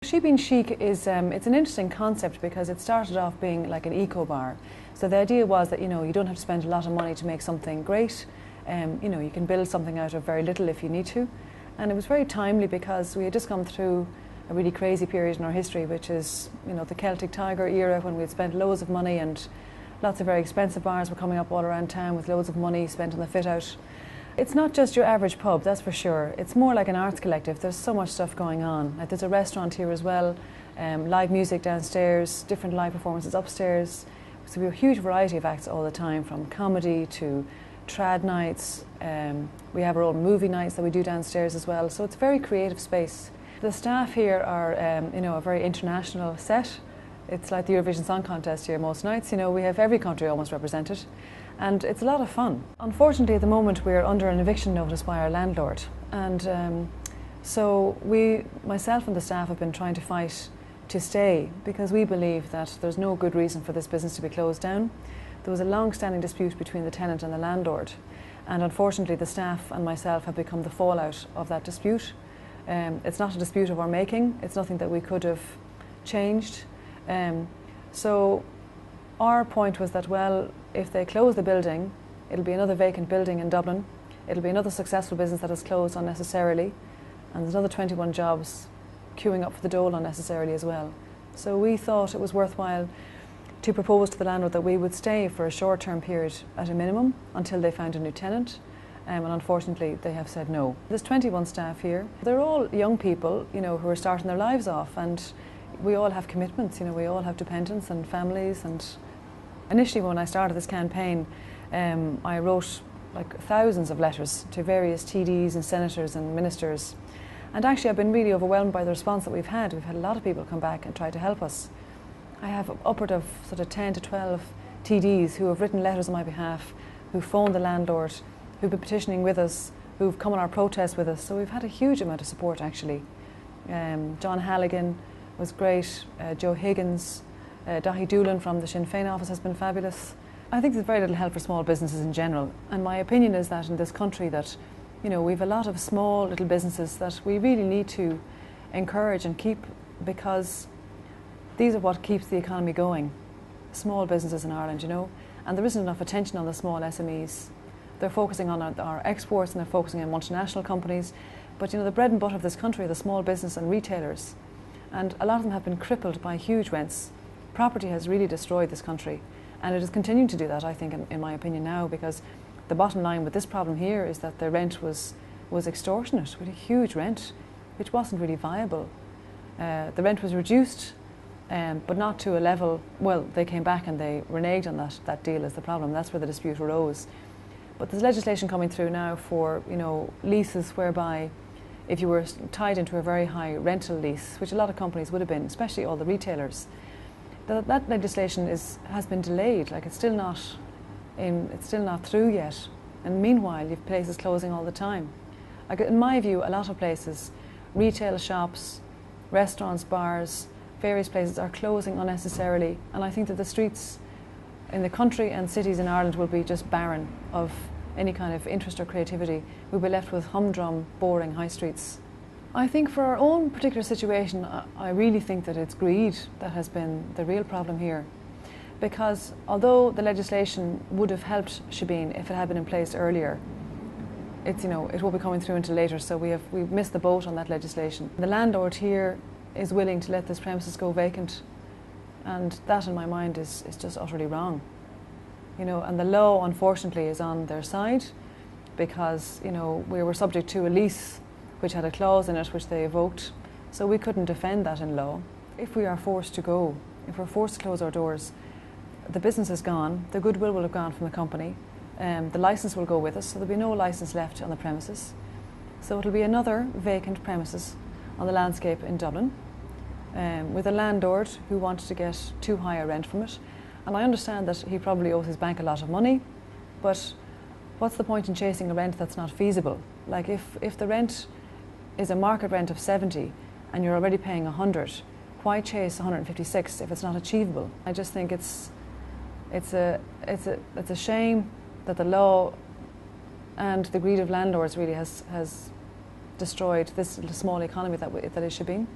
Shebeen Chic is it's an interesting concept because it started off being like an eco bar. So the idea was that you don't have to spend a lot of money to make something great. You can build something out of very little if you need to. And it was very timely because we had just gone through a really crazy period in our history, which is the Celtic Tiger era, when we had spent loads of money and lots of very expensive bars were coming up all around town with loads of money spent on the fit out. It's not just your average pub, that's for sure. It's more like an arts collective. There's so much stuff going on. Like there's a restaurant here as well, live music downstairs, different live performances upstairs. So we have a huge variety of acts all the time, from comedy to trad nights. We have our own movie nights that we do downstairs as well. So it's a very creative space. The staff here are a very international set. It's like the Eurovision Song Contest here most nights. We have every country almost represented. And it's a lot of fun. Unfortunately, at the moment, we're under an eviction notice by our landlord. And so myself and the staff have been trying to fight to stay, because we believe that there's no good reason for this business to be closed down. There was a long-standing dispute between the tenant and the landlord. And unfortunately, the staff and myself have become the fallout of that dispute. It's not a dispute of our making. It's nothing that we could have changed. So our point was that, well, if they close the building, it'll be another vacant building in Dublin. It'll be another successful business that has closed unnecessarily. And there's another 21 jobs queuing up for the dole unnecessarily as well. So we thought it was worthwhile to propose to the landlord that we would stay for a short-term period at a minimum until they found a new tenant. And unfortunately, they have said no. There's 21 staff here. They're all young people, who are starting their lives off, and we all have commitments. We all have dependents and families. And initially, when I started this campaign, I wrote like thousands of letters to various TDs and senators and ministers. And actually, I've been really overwhelmed by the response that we've had. We've had a lot of people come back and try to help us. I have upward of sort of 10 to 12 TDs who have written letters on my behalf, who phoned the landlord, who've been petitioning with us, who've come on our protests with us. So we've had a huge amount of support, actually. John Halligan was great, Joe Higgins, Dahi Doolan from the Sinn Féin office has been fabulous. I think there's very little help for small businesses in general, and my opinion is that in this country that we've a lot of small little businesses that we really need to encourage and keep, because these are what keeps the economy going. Small businesses in Ireland, and there isn't enough attention on the small SMEs. They're focusing on our exports and they're focusing on multinational companies, but the bread and butter of this country are the small business and retailers, and a lot of them have been crippled by huge rents. Property has really destroyed this country, and it is continuing to do that, I think, in my opinion now, because the bottom line with this problem here is that the rent was extortionate, with a huge rent, which wasn't really viable. The rent was reduced, but not to a level, well, they came back and they reneged on that deal is the problem. That's where the dispute arose. But there's legislation coming through now for, leases whereby if you were tied into a very high rental lease, which a lot of companies would have been, especially all the retailers, that legislation has been delayed. Like it's still not through yet. And meanwhile, you have places closing all the time. Like in my view, a lot of places, retail shops, restaurants, bars, various places are closing unnecessarily. And I think that the streets in the country and cities in Ireland will be just barren of any kind of interest or creativity. We'll be left with humdrum, boring high streets. I think for our own particular situation, I really think that it's greed that has been the real problem here. Because although the legislation would have helped Shebeen if it had been in place earlier, it won't be coming through until later, so we've missed the boat on that legislation. The landlord here is willing to let this premises go vacant, and that in my mind is just utterly wrong. And the law unfortunately is on their side, because we were subject to a lease which had a clause in it which they evoked, so we couldn't defend that in law. If we are forced to go, if we're forced to close our doors, the business is gone, the goodwill will have gone from the company, the licence will go with us, so there'll be no licence left on the premises. So it'll be another vacant premises on the landscape in Dublin, with a landlord who wanted to get too high a rent from it. And I understand that he probably owes his bank a lot of money, but what's the point in chasing a rent that's not feasible? Like if the rent is a market rent of 70 and you're already paying 100, why chase 156 if it's not achievable? I just think it's a shame that the law and the greed of landlords really has destroyed this little small economy that is Shebeen.